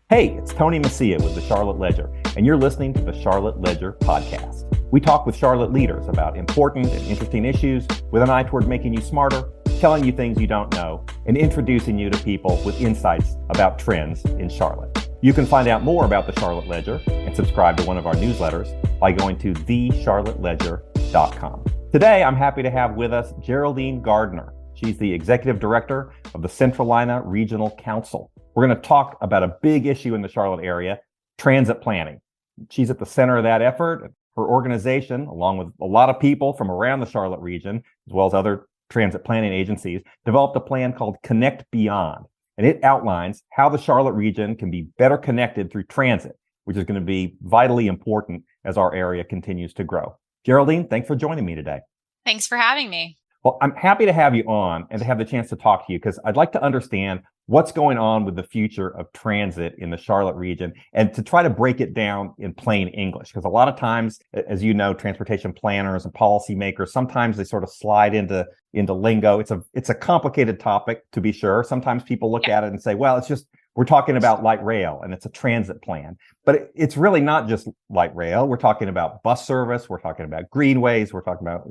Hey, it's Tony Mecia with the Charlotte Ledger, and you're listening to the Charlotte Ledger podcast. We talk with Charlotte leaders about important and interesting issues with an eye toward making you smarter, telling you things you don't know, and introducing you to people with insights about trends in Charlotte. You can find out more about the Charlotte Ledger and subscribe to one of our newsletters by going to thecharlotteledger.com. Today, I'm happy to have with us Geraldine Gardner. She's the executive director of the Centralina Regional Council. We're going to talk about a big issue in the Charlotte area, transit planning. She's at the center of that effort. Her organization, along with a lot of people from around the Charlotte region, as well as other transit planning agencies, developed a plan called Connect Beyond. And it outlines how the Charlotte region can be better connected through transit, which is going to be vitally important as our area continues to grow. Geraldine, thanks for joining me today. Thanks for having me. Well, I'm happy to have you on and to have the chance to talk to you because I'd like to understand what's going on with the future of transit in the Charlotte region and to try to break it down in plain English. Because a lot of times, as you know, transportation planners and policymakers, sometimes they sort of slide into lingo. It's a complicated topic, to be sure. Sometimes people look at it and say, well, it's just, we're talking about light rail and it's a transit plan. But it's really not just light rail. We're talking about bus service. We're talking about greenways. We're talking about,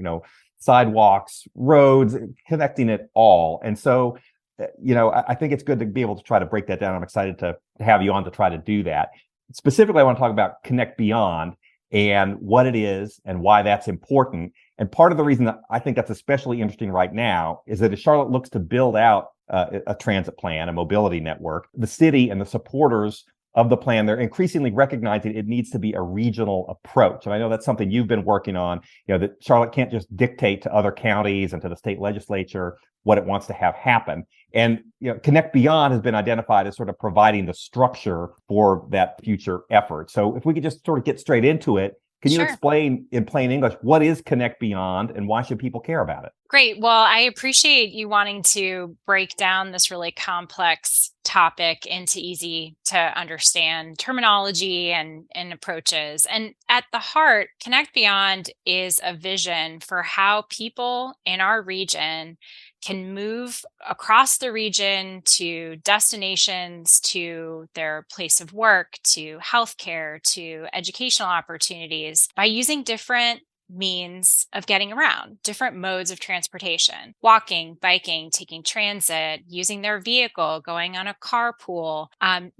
sidewalks, roads, connecting it all. And so, I think it's good to be able to try to break that down. I'm excited to have you on to try to do that. Specifically, I want to talk about Connect Beyond and what it is and why that's important. And part of the reason that I think that's especially interesting right now is that as Charlotte looks to build out a transit plan, a mobility network, the city and the supporters of the plan, they're increasingly recognizing it needs to be a regional approach. And I know that's something you've been working on, that Charlotte can't just dictate to other counties and to the state legislature what it wants to have happen. And Connect Beyond has been identified as sort of providing the structure for that future effort. So if we could just sort of get straight into it, can you explain in plain English, what is Connect Beyond and why should people care about it? Great. Well, I appreciate you wanting to break down this really complex topic into easy to understand terminology and approaches. And at the heart, Connect Beyond is a vision for how people in our region can move across the region to destinations, to their place of work, to healthcare, to educational opportunities by using different means of getting around, different modes of transportation, walking, biking, taking transit, using their vehicle, going on a carpool,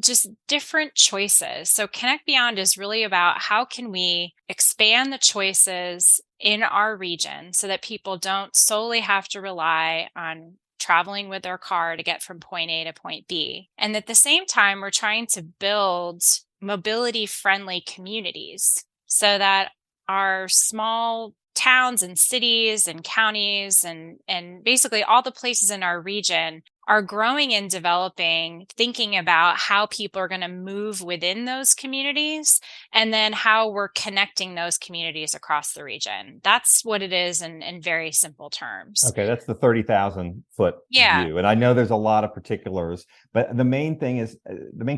just different choices. So Connect Beyond is really about how can we expand the choices in our region so that people don't solely have to rely on traveling with their car to get from point A to point B. And at the same time, we're trying to build mobility-friendly communities so that our small towns and cities and counties and basically all the places in our region are growing and developing, thinking about how people are going to move within those communities and then how we're connecting those communities across the region. That's what it is in very simple terms. Okay, that's the 30,000 foot view. And I know there's a lot of particulars, but the main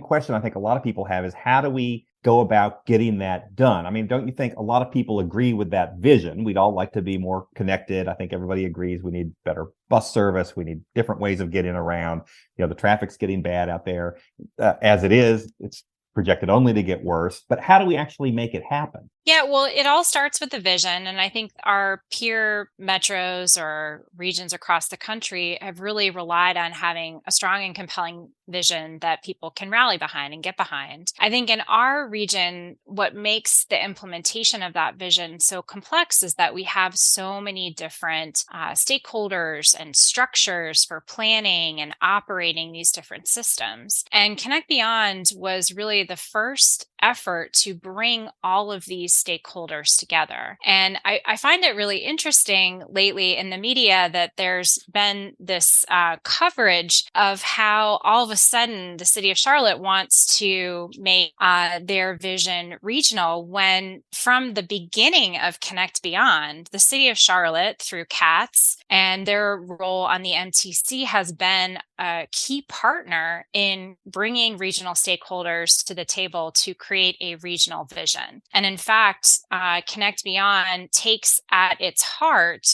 question I think a lot of people have is how do we go about getting that done? I mean, don't you think a lot of people agree with that vision? We'd all like to be more connected. I think everybody agrees we need better bus service. We need different ways of getting around. The traffic's getting bad out there. As it is, it's projected only to get worse. But how do we actually make it happen? Yeah, well, it all starts with the vision. And I think our peer metros or regions across the country have really relied on having a strong and compelling vision that people can rally behind and get behind. I think in our region, what makes the implementation of that vision so complex is that we have so many different stakeholders and structures for planning and operating these different systems. And Connect Beyond was really the first effort to bring all of these stakeholders together. And I find it really interesting lately in the media that there's been this coverage of how all of a sudden the city of Charlotte wants to make their vision regional, when from the beginning of Connect Beyond, the city of Charlotte through CATS and their role on the MTC has been a key partner in bringing regional stakeholders to the table to create a regional vision. And in fact, Connect Beyond takes at its heart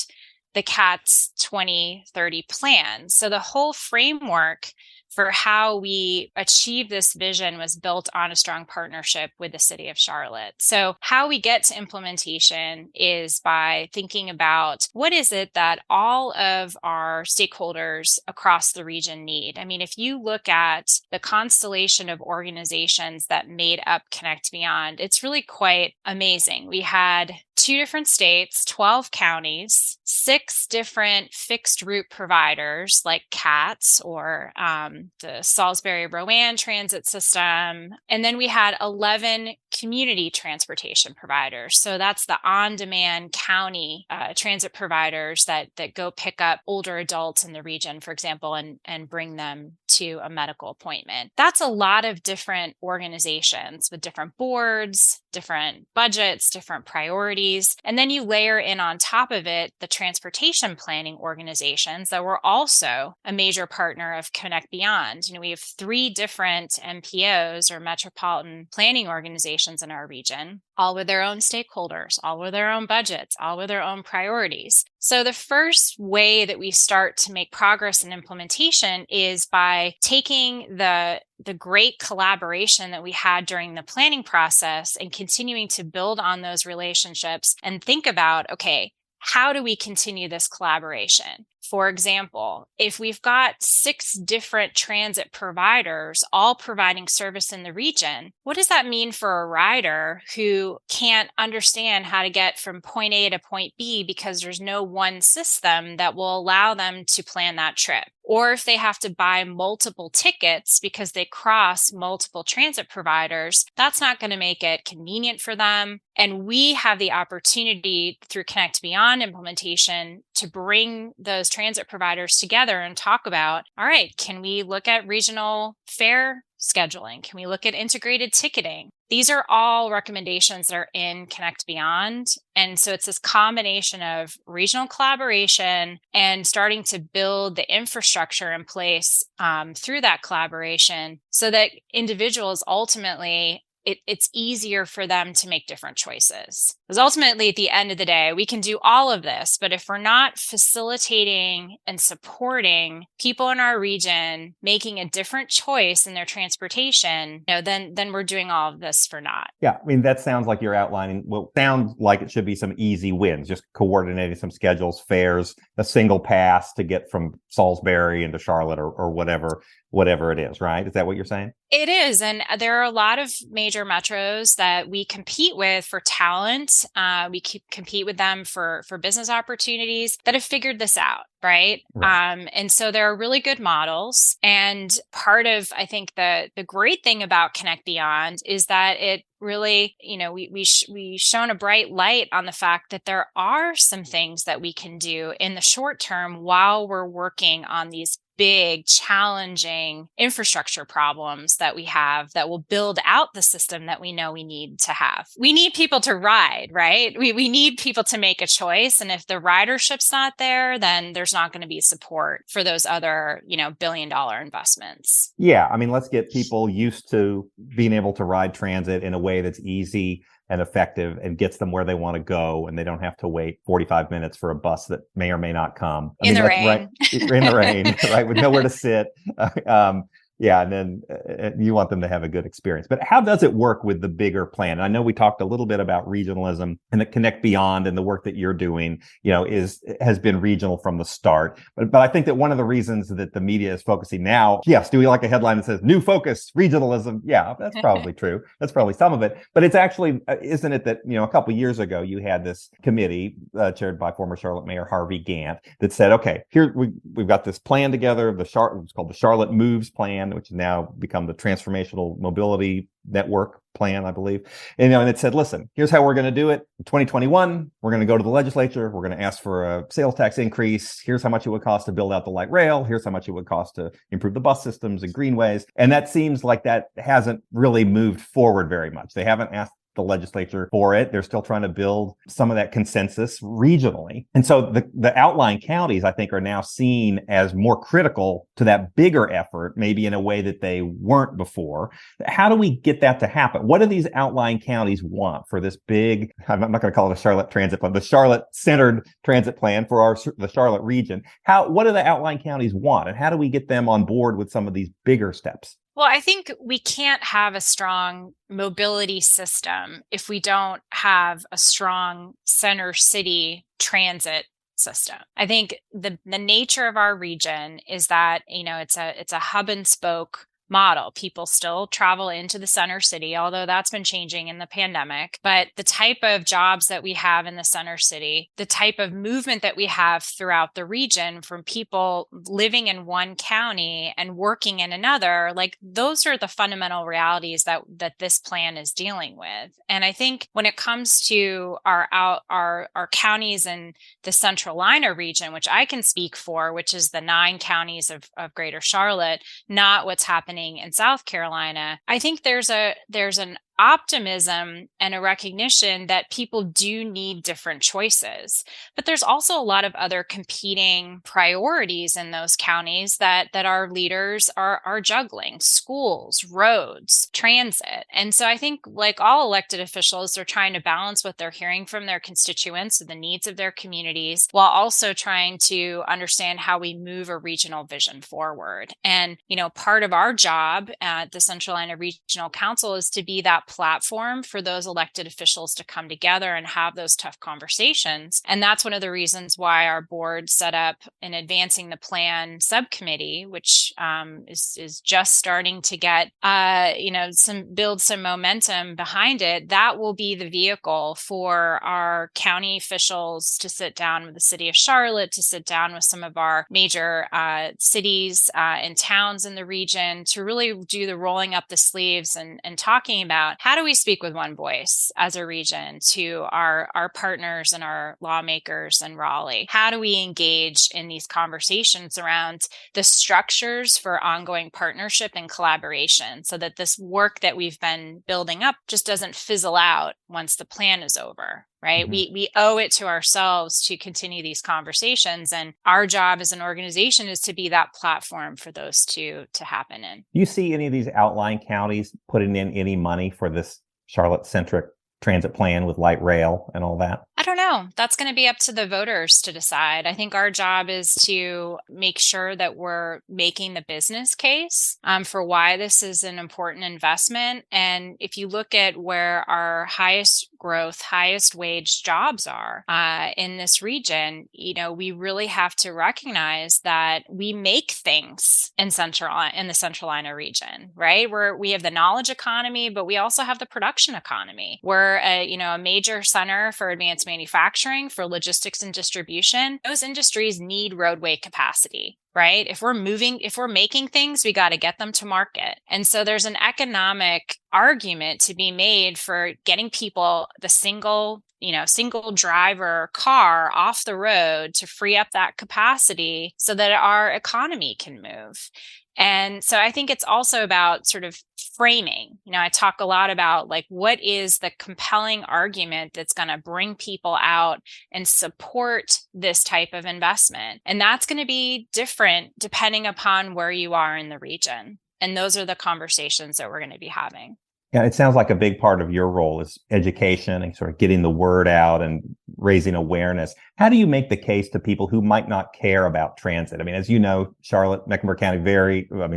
the CATS 2030 plan. So the whole framework for how we achieve this vision was built on a strong partnership with the city of Charlotte. So how we get to implementation is by thinking about what is it that all of our stakeholders across the region need. I mean, if you look at the constellation of organizations that made up Connect Beyond, it's really quite amazing. We had 2 different states, 12 counties, 6 different fixed route providers like CATS or the Salisbury-Rowan transit system. And then we had 11 community transportation providers. So that's the on-demand county transit providers that go pick up older adults in the region, for example, and bring them to a medical appointment. That's a lot of different organizations with different boards, different budgets, different priorities. And then you layer in on top of it the transportation planning organizations that were also a major partner of Connect Beyond. We have 3 different MPOs or metropolitan planning organizations in our region, all with their own stakeholders, all with their own budgets, all with their own priorities. So the first way that we start to make progress in implementation is by taking the great collaboration that we had during the planning process and continuing to build on those relationships and think about, okay, how do we continue this collaboration? For example, if we've got 6 different transit providers all providing service in the region, what does that mean for a rider who can't understand how to get from point A to point B because there's no one system that will allow them to plan that trip? Or if they have to buy multiple tickets because they cross multiple transit providers, that's not going to make it convenient for them. And we have the opportunity through Connect Beyond implementation to bring those transit providers together and talk about, all right, can we look at regional fare scheduling? Can we look at integrated ticketing? These are all recommendations that are in Connect Beyond. And so it's this combination of regional collaboration and starting to build the infrastructure in place through that collaboration so that individuals ultimately it's easier for them to make different choices. Because ultimately, at the end of the day, we can do all of this, but if we're not facilitating and supporting people in our region making a different choice in their transportation, then we're doing all of this for naught. Yeah, I mean, that sounds like you're outlining what sounds like it should be some easy wins, just coordinating some schedules, fares, a single pass to get from Salisbury into Charlotte or whatever it is, right? Is that what you're saying? It is. And there are a lot of major metros that we compete with for talent. We compete with them for business opportunities that have figured this out, right? And so there are really good models. And part of, I think, the great thing about Connect Beyond is that it really, we shone a bright light on the fact that there are some things that we can do in the short term while we're working on these big, challenging infrastructure problems that we have that will build out the system that we know we need to have. We need people to ride, right? We need people to make a choice. And if the ridership's not there, then there's not going to be support for those other, billion-dollar investments. Yeah. I mean, let's get people used to being able to ride transit in a way that's easy and effective and gets them where they want to go, and they don't have to wait 45 minutes for a bus that may or may not come. In the rain. Right, in the rain, right, with nowhere to sit. Yeah, and then you want them to have a good experience. But how does it work with the bigger plan? And I know we talked a little bit about regionalism and the Connect Beyond and the work that you're doing, has been regional from the start. But I think that one of the reasons that the media is focusing now, yes, do we like a headline that says new focus, regionalism? Yeah, that's probably true. That's probably some of it. But it's actually, isn't it that, a couple of years ago, you had this committee chaired by former Charlotte Mayor Harvey Gantt that said, okay, here we've got this plan together, it's called the Charlotte Moves Plan, which has now become the Transformational Mobility Network Plan, I believe. And it said, listen, here's how we're going to do it. In 2021, we're going to go to the legislature. We're going to ask for a sales tax increase. Here's how much it would cost to build out the light rail. Here's how much it would cost to improve the bus systems and greenways. And that seems like that hasn't really moved forward very much. They haven't asked the legislature for it. They're still trying to build some of that consensus regionally. And so the outlying counties, I think, are now seen as more critical to that bigger effort, maybe in a way that they weren't before. How do we get that to happen? What do these outlying counties want for this big, I'm not going to call it a Charlotte transit plan, the Charlotte-centered transit plan for the Charlotte region? What do the outlying counties want? And how do we get them on board with some of these bigger steps? Well, I think we can't have a strong mobility system if we don't have a strong center city transit system. I think the nature of our region is that, it's a hub and spoke model. People still travel into the center city, although that's been changing in the pandemic. But the type of jobs that we have in the center city, the type of movement that we have throughout the region from people living in one county and working in another, like those are the fundamental realities that this plan is dealing with. And I think when it comes to our counties in the Centralina region, which I can speak for, which is the 9 counties of Greater Charlotte, not what's happening in South Carolina, I think there's an optimism and a recognition that people do need different choices. But there's also a lot of other competing priorities in those counties that our leaders are juggling: schools, roads, transit. And so I think, like all elected officials, they're trying to balance what they're hearing from their constituents and the needs of their communities, while also trying to understand how we move a regional vision forward. And, part of our job at the Centralina Regional Council is to be that platform for those elected officials to come together and have those tough conversations. And that's one of the reasons why our board set up an Advancing the Plan subcommittee, which is just starting to get, build some momentum behind it. That will be the vehicle for our county officials to sit down with the city of Charlotte, to sit down with some of our major cities and towns in the region, to really do the rolling up the sleeves and talking about how do we speak with one voice as a region to our partners and our lawmakers in Raleigh? How do we engage in these conversations around the structures for ongoing partnership and collaboration so that this work that we've been building up just doesn't fizzle out once the plan is over? Right? Mm-hmm. We owe it to ourselves to continue these conversations. And our job as an organization is to be that platform for those to happen in. Do you see any of these outlying counties putting in any money for this Charlotte-centric transit plan with light rail and all that? I don't know. That's going to be up to the voters to decide. I think our job is to make sure that we're making the business case for why this is an important investment. And if you look at where our highest growth, highest wage jobs are in this region, we really have to recognize that we make things in the Centralina region, right? We have the knowledge economy, but we also have the production economy. We're a major center for advanced manufacturing, for logistics and distribution. Those industries need roadway capacity, right? If we're making things, we got to get them to market. And so there's an economic argument to be made for getting people the single driver car off the road to free up that capacity so that our economy can move. And so I think it's also about sort of framing. I talk a lot about what is the compelling argument that's going to bring people out and support this type of investment. And that's going to be different depending upon where you are in the region. And those are the conversations that we're going to be having. Yeah, it sounds like a big part of your role is education and sort of getting the word out and raising awareness. How do you make the case to people who might not care about transit? I mean, as you know, Charlotte, Mecklenburg County,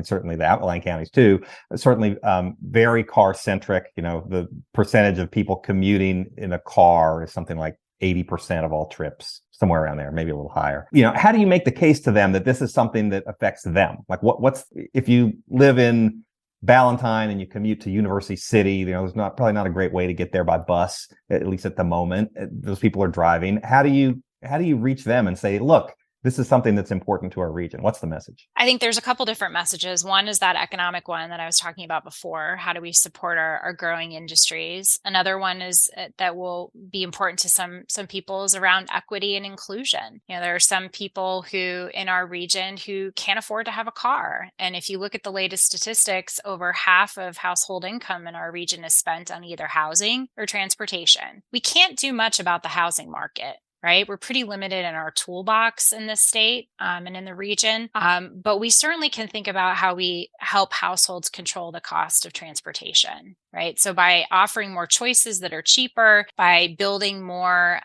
certainly the outlying counties too, certainly very car centric. The percentage of people commuting in a car is something like 80% of all trips, somewhere around there, maybe a little higher. How do you make the case to them that this is something that affects them? Like what's if you live in Ballantyne and you commute to University City, there's probably not a great way to get there by bus, at least at the moment. Those people are driving. How do you reach them and say, look, this is something that's important to our region? What's the message? I think there's a couple different messages. One is that economic one that I was talking about before. How do we support our growing industries? Another one is that will be important to some people is around equity and inclusion. There are some people who in our region who can't afford to have a car. And if you look at the latest statistics, over half of household income in our region is spent on either housing or transportation. We can't do much about the housing market. Right? We're pretty limited in our toolbox in this state and in the region. But we certainly can think about how we help households control the cost of transportation, right? So by offering more choices that are cheaper, by building more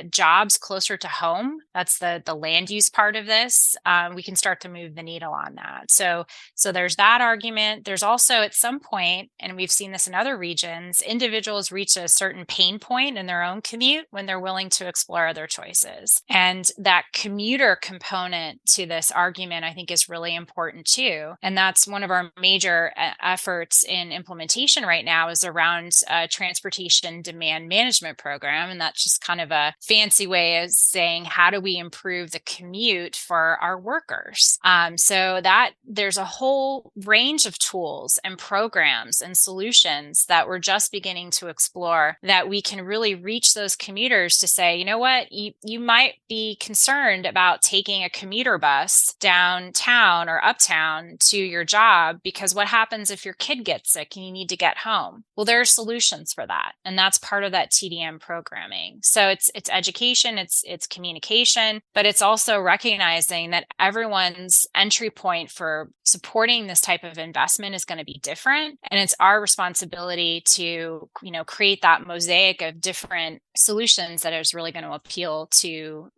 jobs closer to home, that's the land use part of this, we can start to move the needle on that. So there's that argument. There's also at some point, and we've seen this in other regions, individuals reach a certain pain point in their own commute when they're willing to explore other choices. And that commuter component to this argument, I think, is really important too. And that's one of our major efforts in implementation right now is around a transportation demand management program. And that's just kind of a fancy way of saying, how do we improve the commute for our workers? So that there's a whole range of tools and programs and solutions that we're just beginning to explore that we can really reach those commuters to say, you know what, you might be concerned about taking a commuter bus downtown or uptown to your job because what happens if your kid gets sick and you need to get home? Well, there are solutions for that. And that's part of that TDM programming. So it's education, it's communication, but it's also recognizing that everyone's entry point for supporting this type of investment is going to be different. And it's our responsibility to, create that mosaic of different solutions that is really going to appeal to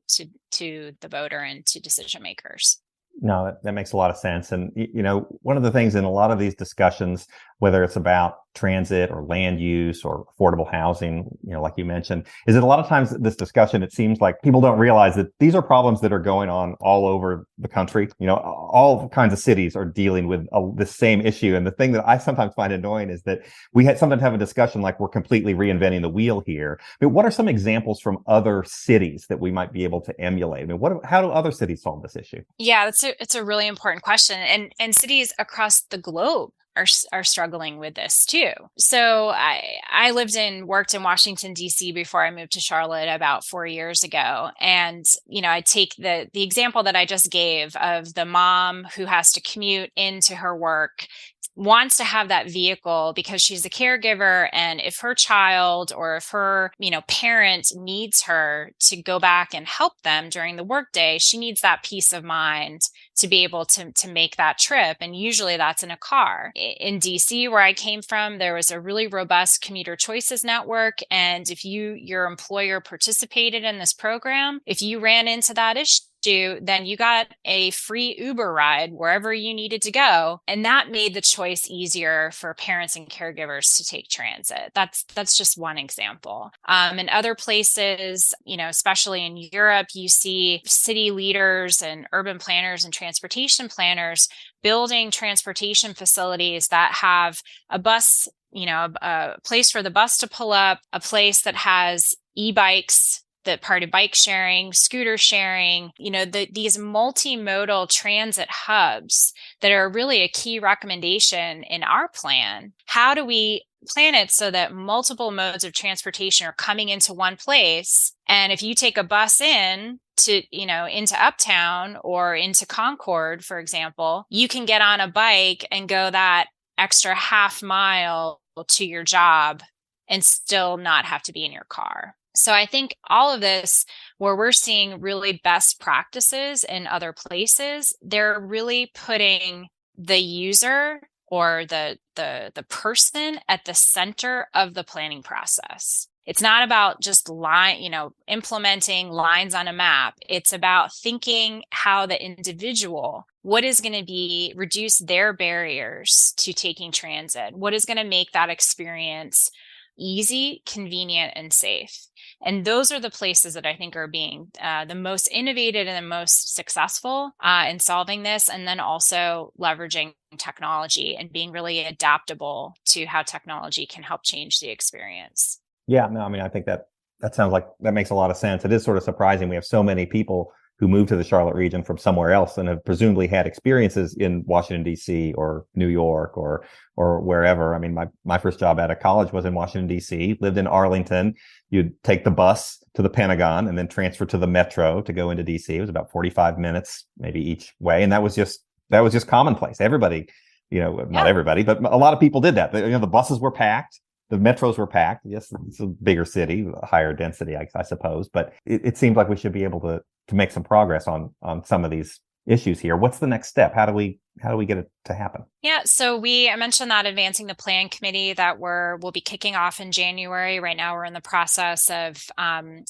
the voter and to decision makers. No, that makes a lot of sense. And, one of the things in a lot of these discussions, whether it's about transit or land use or affordable housing, like you mentioned, is that a lot of times this discussion, it seems like people don't realize that these are problems that are going on all over the country. All kinds of cities are dealing with the same issue. And the thing that I sometimes find annoying is that we sometimes have a discussion like we're completely reinventing the wheel here. But what are some examples from other cities that we might be able to emulate? I mean, how do other cities solve this issue? Yeah, it's a really important question. And cities across the globe are struggling with this too. So I worked in Washington, D.C. before I moved to Charlotte about 4 years ago. And, I take the example that I just gave of the mom who has to commute into her work, wants to have that vehicle because she's a caregiver. And if her child or if her, parent needs her to go back and help them during the workday, she needs that peace of mind to be able to make that trip. And usually that's in a car. In DC, where I came from, there was a really robust commuter choices network. And if your employer participated in this program, if you ran into that issue, then you got a free Uber ride wherever you needed to go. And that made the choice easier for parents and caregivers to take transit. That's just one example. In other places, especially in Europe, you see city leaders and urban planners and transportation planners building transportation facilities that have a bus, a place for the bus to pull up, a place that has e-bikes, that part of bike sharing, scooter sharing, these multimodal transit hubs that are really a key recommendation in our plan. How do we plan it so that multiple modes of transportation are coming into one place? And if you take a bus into Uptown or into Concord, for example, you can get on a bike and go that extra half mile to your job and still not have to be in your car. So I think all of this, where we're seeing really best practices in other places, they're really putting the user or the person at the center of the planning process. It's not about just implementing lines on a map. It's about thinking how the individual, what is going to reduce their barriers to taking transit? What is going to make that experience easy, convenient, and safe? And those are the places that I think are being the most innovative and the most successful in solving this, and then also leveraging technology and being really adaptable to how technology can help change the experience. Yeah, no, I mean, I think that sounds like that makes a lot of sense. It is sort of surprising. We have so many people who moved to the Charlotte region from somewhere else and have presumably had experiences in Washington, D.C. or New York or wherever. I mean, my first job out of college was in Washington, D.C., lived in Arlington. You'd take the bus to the Pentagon and then transfer to the Metro to go into D.C. It was about 45 minutes, maybe each way. And that was just commonplace. Everybody, not everybody, but a lot of people did that. The buses were packed. The metros were packed. Yes, it's a bigger city, a higher density, I suppose. But it seems like we should be able to make some progress on some of these issues here. What's the next step? How do we get it to happen? Yeah, so I mentioned that advancing the plan committee that we'll be kicking off in January. Right now, we're in the process of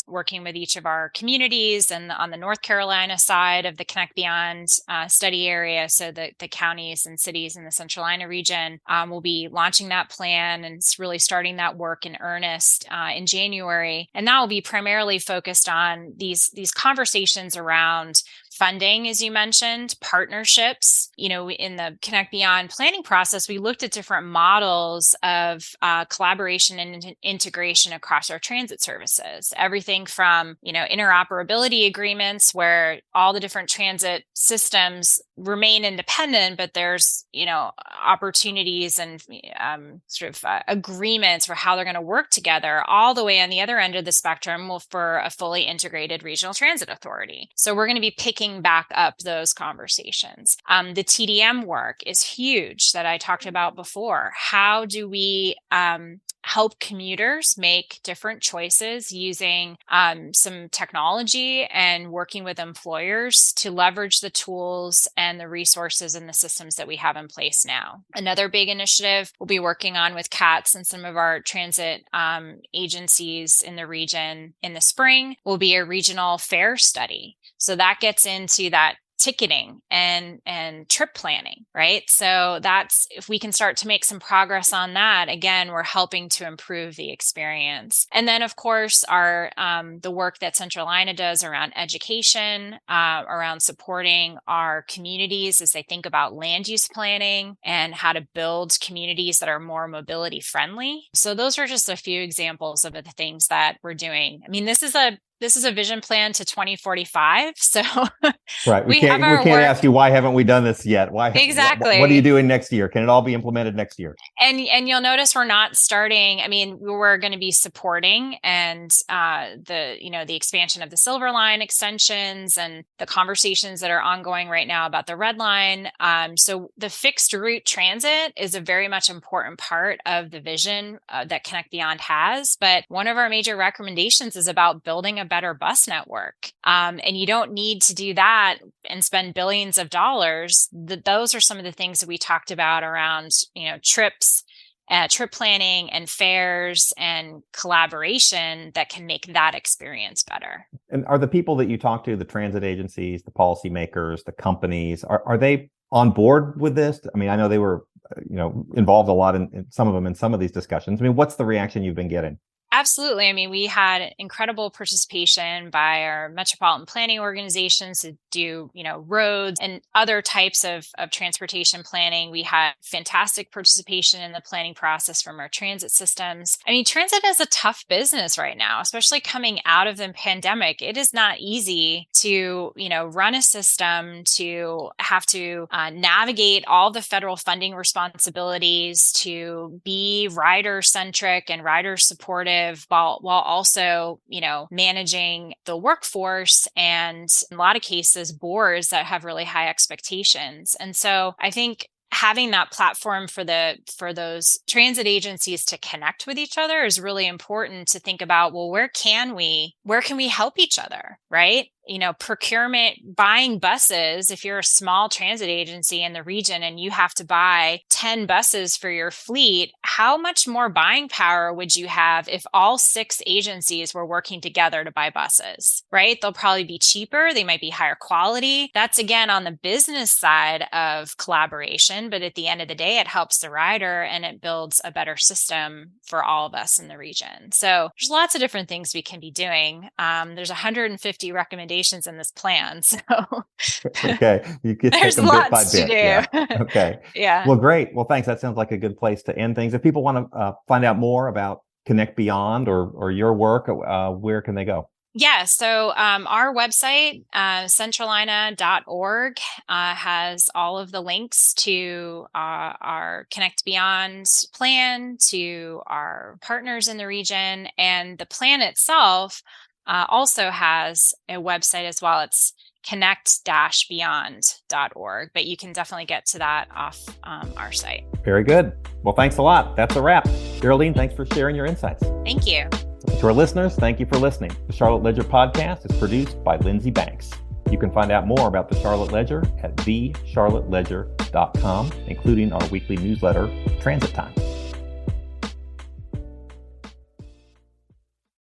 working with each of our communities, and on the North Carolina side of the Connect Beyond study area, so the counties and cities in the Centralina region, will be launching that plan and really starting that work in earnest in January. And that will be primarily focused on these conversations around funding, as you mentioned, partnerships. In the Connect Beyond planning process, we looked at different models of collaboration and integration across our transit services. Everything from, interoperability agreements where all the different transit systems remain independent, but there's, opportunities and agreements for how they're going to work together, all the way on the other end of the spectrum for a fully integrated regional transit authority. So we're going to be picking back up those conversations. The TDM work is huge that I talked about before. How do we help commuters make different choices using some technology and working with employers to leverage the tools and the resources and the systems that we have in place now? Another big initiative we'll be working on with CATS and some of our transit agencies in the region in the spring will be a regional fare study. So that gets into that ticketing and trip planning, right? So that's, if we can start to make some progress on that, again, we're helping to improve the experience. And then, of course, our the work that Centralina does around education, around supporting our communities as they think about land use planning and how to build communities that are more mobility friendly. So those are just a few examples of the things that we're doing. I mean, this is a vision plan to 2045. So right. We can't ask you, why haven't we done this yet? Why exactly? What are you doing next year? Can it all be implemented next year? And you'll notice we're not starting. I mean, we're going to be supporting and the expansion of the Silver Line extensions and the conversations that are ongoing right now about the Red Line. So the fixed route transit is a very much important part of the vision that Connect Beyond has. But one of our major recommendations is about building a better bus network. And you don't need to do that and spend billions of dollars. Those are some of the things that we talked about around, trips, trip planning and fares and collaboration that can make that experience better. And are the people that you talk to, the transit agencies, the policymakers, the companies, are they on board with this? I mean, I know they were, involved a lot in some of them in some of these discussions. I mean, what's the reaction you've been getting? Absolutely. I mean, we had incredible participation by our metropolitan planning organizations to do, roads and other types of transportation planning. We had fantastic participation in the planning process from our transit systems. I mean, transit is a tough business right now, especially coming out of the pandemic. It is not easy to, run a system, to have to navigate all the federal funding responsibilities, to be rider-centric and rider-supportive, while also, managing the workforce and in a lot of cases, boards that have really high expectations. And so I think having that platform for those transit agencies to connect with each other is really important to think about, well, where can we help each other, right? Procurement, buying buses, if you're a small transit agency in the region and you have to buy 10 buses for your fleet, how much more buying power would you have if all 6 agencies were working together to buy buses, right? They'll probably be cheaper. They might be higher quality. That's again on the business side of collaboration. But at the end of the day, it helps the rider and it builds a better system for all of us in the region. So there's lots of different things we can be doing. There's 150 recommendations in this plan. So okay, you can there's take them bit by lots to bit. do. Yeah. Okay. Yeah. Well, great. Well, thanks. That sounds like a good place to end things. If people want to find out more about Connect Beyond or your work, where can they go? Yeah, so our website, centralina.org, has all of the links to our Connect Beyond plan, to our partners in the region, and the plan itself also has a website as well. It's connect-beyond.org, but you can definitely get to that off our site. Very good. Well, thanks a lot. That's a wrap. Geraldine, thanks for sharing your insights. Thank you. To our listeners, thank you for listening. The Charlotte Ledger podcast is produced by Lindsey Banks. You can find out more about the Charlotte Ledger at thecharlotteledger.com, including our weekly newsletter, Transit Time.